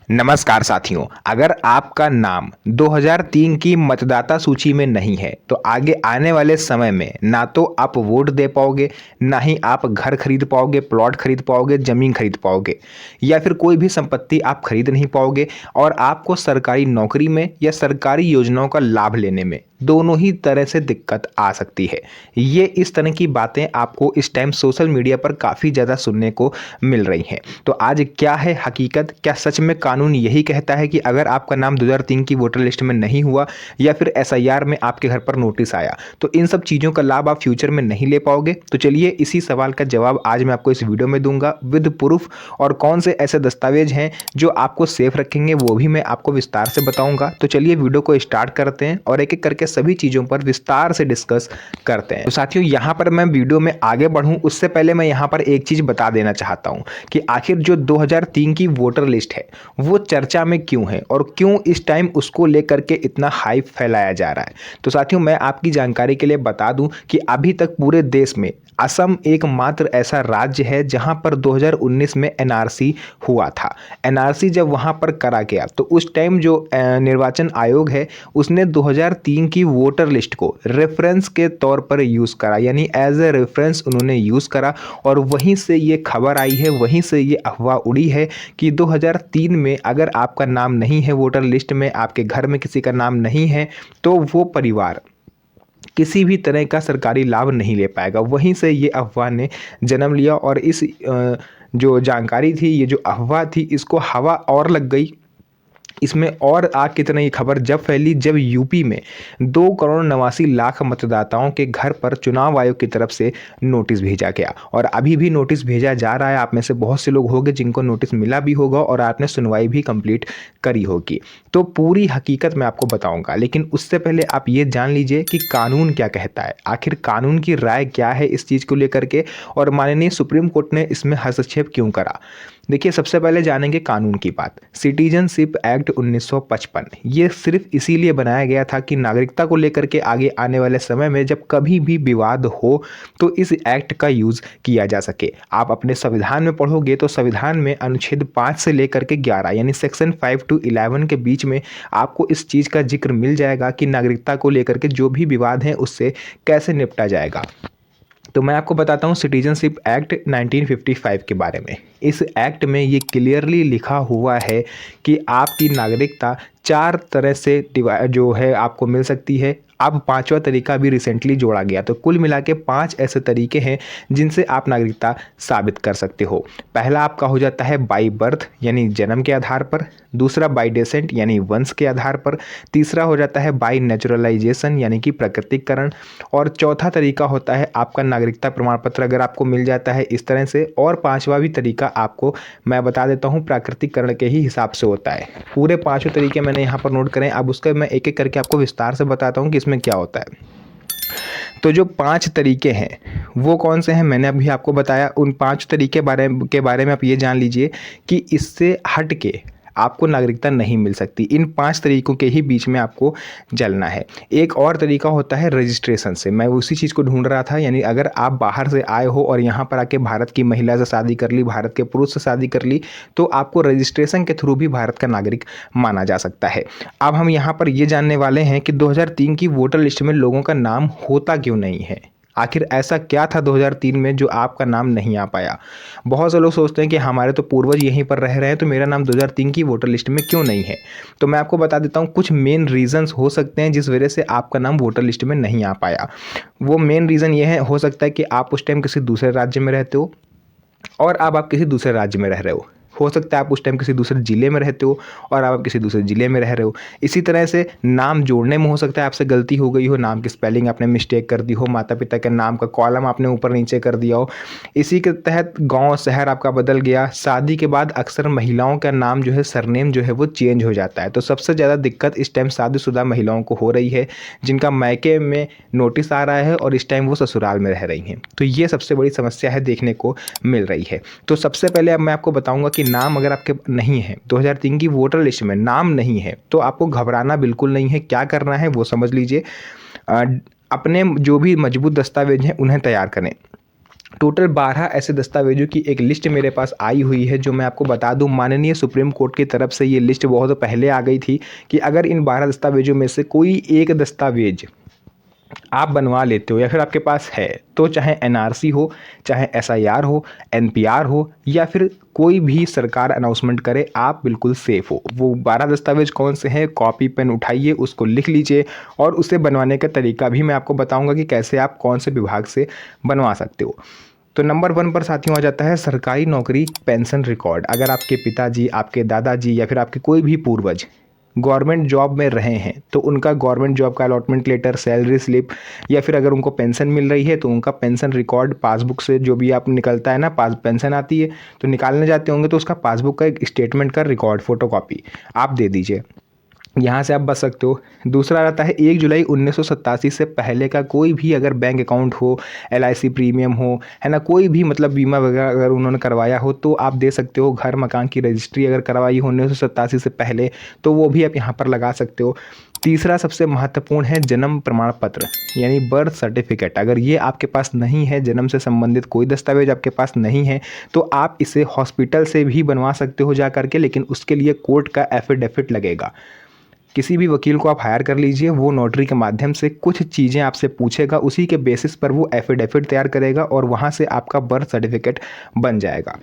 नमस्कार साथियों, अगर आपका नाम 2003 की मतदाता सूची में नहीं है तो आगे आने वाले समय में ना तो आप वोट दे पाओगे, ना ही आप घर खरीद पाओगे, प्लॉट खरीद पाओगे, ज़मीन खरीद पाओगे या फिर कोई भी संपत्ति आप खरीद नहीं पाओगे। और आपको सरकारी नौकरी में या सरकारी योजनाओं का लाभ लेने में दोनों ही तरह से दिक्कत आ सकती है। ये इस तरह की बातें आपको इस टाइम सोशल मीडिया पर काफ़ी ज़्यादा सुनने को मिल रही हैं। तो आज क्या है हकीकत? क्या सच में कानून यही कहता है कि अगर आपका नाम 2003 की वोटर लिस्ट में नहीं हुआ या फिर एसआईआर में आपके घर पर नोटिस आया तो इन सब चीज़ों का लाभ आप फ्यूचर में नहीं ले पाओगे? तो चलिए इसी सवाल का जवाब आज मैं आपको इस वीडियो में दूंगा विद प्रूफ। और कौन से ऐसे दस्तावेज हैं जो आपको सेफ रखेंगे वो भी मैं आपको विस्तार से बताऊंगा। तो चलिए वीडियो को स्टार्ट करते हैं और एक एक करके सभी चीज़ों पर विस्तार से डिस्कस करते हैं। तो साथियों, यहाँ पर मैं वीडियो में आगे बढ़ूँ उससे पहले मैं यहाँ पर एक चीज़ बता देना चाहता हूँ कि आखिर जो 2003 की वोटर लिस्ट है वो चर्चा में क्यों है और क्यों इस टाइम उसको लेकर के इतना हाइप फैलाया जा रहा है। तो साथियों, मैं आपकी जानकारी के लिए बता दूं कि अभी तक पूरे देश में असम एकमात्र ऐसा राज्य है जहां पर 2019 में एनआरसी हुआ था। एनआरसी जब वहां पर करा गया तो उस टाइम जो निर्वाचन आयोग है उसने 2003 की वोटर लिस्ट को रेफरेंस के तौर पर यूज़ करा, यानी एज ए रेफरेंस उन्होंने यूज़ करा। और वहीं से ये खबर आई है, वहीं से ये अफवाह उड़ी है कि 2003 में अगर आपका नाम नहीं है वोटर लिस्ट में, आपके घर में किसी का नाम नहीं है, तो वो परिवार किसी भी तरह का सरकारी लाभ नहीं ले पाएगा। वहीं से ये अफवाह ने जन्म लिया और इस जो जानकारी थी, ये जो अफवाह थी, इसको हवा और लग गई। इसमें और आग की तरह ये खबर जब फैली जब यूपी में 2 करोड़ 89 लाख मतदाताओं के घर पर चुनाव आयोग की तरफ से नोटिस भेजा गया। और अभी भी नोटिस भेजा जा रहा है। आप में से बहुत से लोग होंगे जिनको नोटिस मिला भी होगा और आपने सुनवाई भी कंप्लीट करी होगी। तो पूरी हकीकत मैं आपको बताऊंगा, लेकिन उससे पहले आप ये जान लीजिए कि कानून क्या कहता है, आखिर कानून की राय क्या है इस चीज़ को लेकर के, और माननीय सुप्रीम कोर्ट ने इसमें हस्तक्षेप क्यों करा। देखिए, सबसे पहले जानेंगे कानून की बात। सिटीजनशिप एक्ट 1955 ये सिर्फ इसीलिए बनाया गया था कि नागरिकता को लेकर के आगे आने वाले समय में जब कभी भी विवाद हो तो इस एक्ट का यूज़ किया जा सके। आप अपने संविधान में पढ़ोगे तो संविधान में अनुच्छेद 5 से लेकर के 11 यानी सेक्शन 5 to 11 के बीच में आपको इस चीज़ का जिक्र मिल जाएगा कि नागरिकता को लेकर के जो भी विवाद हैं उससे कैसे निपटा जाएगा। तो मैं आपको बताता हूँ सिटीजनशिप एक्ट 1955 के बारे में। इस एक्ट में ये क्लियरली लिखा हुआ है कि आपकी नागरिकता 4 तरह से जो है आपको मिल सकती है। अब 5वां तरीका भी रिसेंटली जोड़ा गया, तो कुल मिला के 5 ऐसे तरीके हैं जिनसे आप नागरिकता साबित कर सकते हो। पहला आपका हो जाता है बाई बर्थ यानी जन्म के आधार पर, दूसरा बाई डेसेंट यानी वंश के आधार पर, तीसरा हो जाता है बाई नेचुरलाइजेशन यानी कि प्राकृतिककरण, और चौथा तरीका होता है आपका नागरिकता प्रमाण पत्र अगर आपको मिल जाता है इस तरह से, और 5वां भी तरीका आपको मैं बता देता हूँ प्राकृतिककरण के ही हिसाब से होता है। पूरे 5 तरीके मैंने यहाँ पर नोट करें। अब उसका मैं एक एक करके आपको विस्तार से बताता हूँ कि इसमें क्या होता है। तो जो 5 तरीके हैं वो कौन से हैं मैंने अभी आपको बताया। उन 5 तरीके के बारे में आप ये जान लीजिए कि इससे हट के आपको नागरिकता नहीं मिल सकती। इन 5 तरीकों के ही बीच में आपको चलना है। एक और तरीका होता है रजिस्ट्रेशन से। मैं उसी चीज़ को ढूंढ रहा था, यानी अगर आप बाहर से आए हो और यहाँ पर आके भारत की महिला से शादी कर ली, भारत के पुरुष से शादी कर ली, तो आपको रजिस्ट्रेशन के थ्रू भी भारत का नागरिक माना जा सकता है। अब हम यहाँ पर ये जानने वाले हैं कि 2003 की वोटर लिस्ट में लोगों का नाम होता क्यों नहीं है। आखिर ऐसा क्या था 2003 में जो आपका नाम नहीं आ पाया। बहुत से लोग सोचते हैं कि हमारे तो पूर्वज यहीं पर रह रहे हैं तो मेरा नाम 2003 की वोटर लिस्ट में क्यों नहीं है। तो मैं आपको बता देता हूँ कुछ मेन रीजंस हो सकते हैं जिस वजह से आपका नाम वोटर लिस्ट में नहीं आ पाया। वो मेन रीज़न ये है, हो सकता है कि आप उस टाइम किसी दूसरे राज्य में रहते हो और अब आप किसी दूसरे राज्य में रह रहे हो सकता है आप उस टाइम किसी दूसरे ज़िले में रहते हो और आप किसी दूसरे ज़िले में रह रहे हो। इसी तरह से नाम जोड़ने में हो सकता है आपसे गलती हो गई हो, नाम की स्पेलिंग आपने मिस्टेक कर दी हो, माता पिता के नाम का कॉलम आपने ऊपर नीचे कर दिया हो। इसी के तहत गांव शहर आपका बदल गया। शादी के बाद अक्सर महिलाओं का नाम जो है, सरनेम जो है वो चेंज हो जाता है। तो सबसे ज़्यादा दिक्कत इस टाइम शादीशुदा महिलाओं को हो रही है जिनका मायके में नोटिस आ रहा है और इस टाइम वो ससुराल में रह रही हैं। तो ये सबसे बड़ी समस्या है, देखने को मिल रही है। तो सबसे पहले अब मैं आपको बताऊंगा कि नाम अगर आपके नहीं है, 2003 की वोटर लिस्ट में नाम नहीं है, तो आपको घबराना बिल्कुल नहीं है। क्या करना है वो समझ लीजिए। अपने जो भी मजबूत दस्तावेज हैं उन्हें तैयार करें। टोटल 12 ऐसे दस्तावेजों की एक लिस्ट मेरे पास आई हुई है, जो मैं आपको बता दूं, माननीय सुप्रीम कोर्ट की तरफ से ये लिस्ट बहुत पहले आ गई थी कि अगर इन 12 दस्तावेजों में से कोई एक दस्तावेज आप बनवा लेते हो या फिर आपके पास है, तो चाहे एनआरसी हो, चाहे एसआईआर हो, एनपीआर हो, या फिर कोई भी सरकार अनाउंसमेंट करे, आप बिल्कुल सेफ़ हो। वो 12 दस्तावेज कौन से हैं, कॉपी पेन उठाइए, उसको लिख लीजिए और उसे बनवाने का तरीका भी मैं आपको बताऊंगा कि कैसे आप कौन से विभाग से बनवा सकते हो। तो नंबर 1 पर साथियों आ जाता है सरकारी नौकरी पेंशन रिकॉर्ड। अगर आपके पिताजी, आपके दादाजी या फिर आपके कोई भी पूर्वज गवर्नमेंट जॉब में रहे हैं, तो उनका गवर्नमेंट जॉब का अलॉटमेंट लेटर, सैलरी स्लिप, या फिर अगर उनको पेंशन मिल रही है तो उनका पेंशन रिकॉर्ड, पासबुक से जो भी आप निकलता है ना, पास पेंशन आती है तो निकालने जाते होंगे, तो उसका पासबुक का एक स्टेटमेंट का रिकॉर्ड, फोटोकॉपी आप दे दीजिए, यहाँ से आप बच सकते हो। दूसरा रहता है 1 जुलाई 1987 से पहले का कोई भी अगर बैंक अकाउंट हो, एलआईसी प्रीमियम हो, है ना, कोई भी मतलब बीमा वगैरह अगर उन्होंने करवाया हो तो आप दे सकते हो। घर मकान की रजिस्ट्री अगर करवाई हो 1987 से पहले तो वो भी आप यहाँ पर लगा सकते हो। तीसरा सबसे महत्वपूर्ण है जन्म प्रमाण पत्र, यानी बर्थ सर्टिफिकेट। अगर ये आपके पास नहीं है, जन्म से संबंधित कोई दस्तावेज आपके पास नहीं है, तो आप इसे हॉस्पिटल से भी बनवा सकते हो जा करके, लेकिन उसके लिए कोर्ट का एफिडेविट लगेगा। किसी भी वकील को आप हायर कर लीजिए, वो नोटरी के माध्यम से कुछ चीज़ें आपसे पूछेगा, उसी के बेसिस पर वो एफिडेविट तैयार करेगा और वहाँ से आपका बर्थ सर्टिफिकेट बन जाएगा।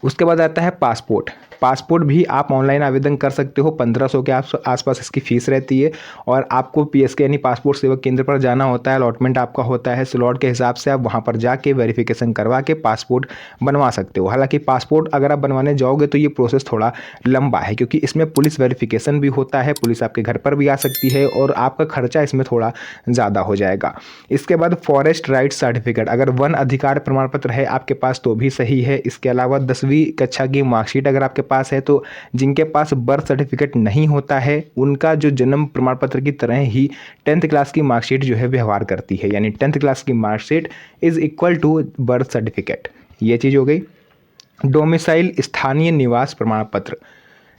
उसके बाद आता है पासपोर्ट। पासपोर्ट भी आप ऑनलाइन आवेदन कर सकते हो, 1500 के आसपास इसकी फ़ीस रहती है और आपको पीएसके यानी पासपोर्ट सेवा केंद्र पर जाना होता है, अलॉटमेंट आपका होता है, स्लॉट के हिसाब से आप वहाँ पर जाके वेरिफिकेशन करवा के पासपोर्ट बनवा सकते हो। हालांकि पासपोर्ट अगर आप बनवाने जाओगे तो ये प्रोसेस थोड़ा लंबा है, क्योंकि इसमें पुलिस वेरिफिकेशन भी होता है, पुलिस आपके घर पर भी आ सकती है और आपका खर्चा इसमें थोड़ा ज़्यादा हो जाएगा। इसके बाद फॉरेस्ट राइट सर्टिफिकेट, अगर वन अधिकार प्रमाण पत्र है आपके पास तो भी सही है। इसके अलावा 10वीं कक्षा की मार्कशीट अगर आपके पास है, तो जिनके पास बर्थ सर्टिफिकेट नहीं होता है उनका जो जन्म प्रमाण पत्र की तरह ही 10th क्लास की मार्कशीट जो है व्यवहार करती है, यानी 10th क्लास की marksheet is equal to birth certificate. ये चीज़ हो गई। डोमिसाइल स्थानीय निवास प्रमाण पत्र,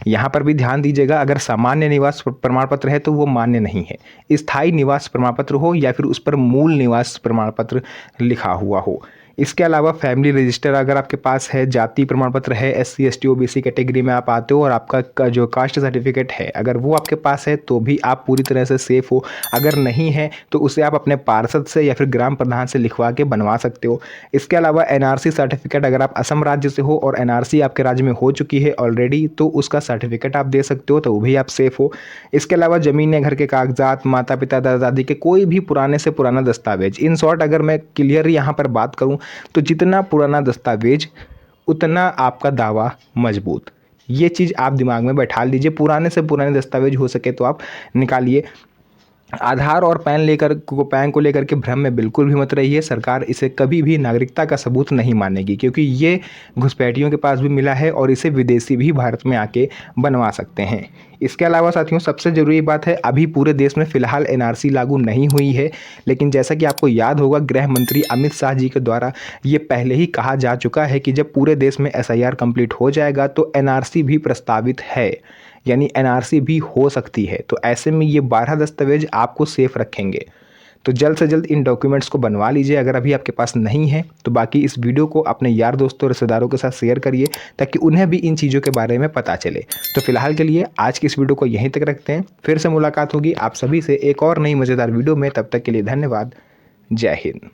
यहाँ पर भी ध्यान दीजिएगा, अगर सामान्य निवास प्रमाण पत्र है तो वो मान्य नहीं है। स्थायी निवास प्रमाण पत्र हो या फिर उस पर मूल निवास प्रमाण पत्र लिखा हुआ हो। इसके अलावा फैमिली रजिस्टर अगर आपके पास है, जाति प्रमाण पत्र है, SC ST OBC कैटेगरी में आप आते हो और आपका जो कास्ट सर्टिफिकेट है अगर वो आपके पास है तो भी आप पूरी तरह से सेफ हो। अगर नहीं है तो उसे आप अपने पार्षद से या फिर ग्राम प्रधान से लिखवा के बनवा सकते हो। इसके अलावा NRC सर्टिफिकेट, अगर आप असम राज्य से हो और NRC आपके राज्य में हो चुकी है ऑलरेडी तो उसका सर्टिफिकेट आप दे सकते हो, तो वो भी आप सेफ हो। इसके अलावा ज़मीन या घर के कागजात, माता पिता दादा दादी के कोई भी पुराने से पुराना दस्तावेज। इन शॉर्ट अगर मैं क्लियर यहाँ पर बात करूँ तो जितना पुराना दस्तावेज उतना आपका दावा मजबूत। ये चीज़ आप दिमाग में बैठा लीजिए, पुराने से पुराने दस्तावेज हो सके तो आप निकालिए। आधार और पैन को लेकर के भ्रम में बिल्कुल भी मत रहिए। सरकार इसे कभी भी नागरिकता का सबूत नहीं मानेगी, क्योंकि ये घुसपैठियों के पास भी मिला है और इसे विदेशी भी भारत में आके बनवा सकते हैं। इसके अलावा साथियों सबसे ज़रूरी बात है, अभी पूरे देश में फ़िलहाल NRC लागू नहीं हुई है, लेकिन जैसा कि आपको याद होगा गृह मंत्री अमित शाह जी के द्वारा ये पहले ही कहा जा चुका है कि जब पूरे देश में SIR कंप्लीट हो जाएगा तो NRC भी प्रस्तावित है, यानी NRC भी हो सकती है। तो ऐसे में ये 12 दस्तावेज आपको सेफ रखेंगे। तो जल्द से जल्द इन डॉक्यूमेंट्स को बनवा लीजिए अगर अभी आपके पास नहीं है तो। बाकी इस वीडियो को अपने यार दोस्तों रिश्तेदारों के साथ शेयर करिए ताकि उन्हें भी इन चीज़ों के बारे में पता चले। तो फिलहाल के लिए आज की इस वीडियो को यहीं तक रखते हैं, फिर से मुलाकात होगी आप सभी से एक और नई मज़ेदार वीडियो में। तब तक के लिए धन्यवाद। जय हिंद।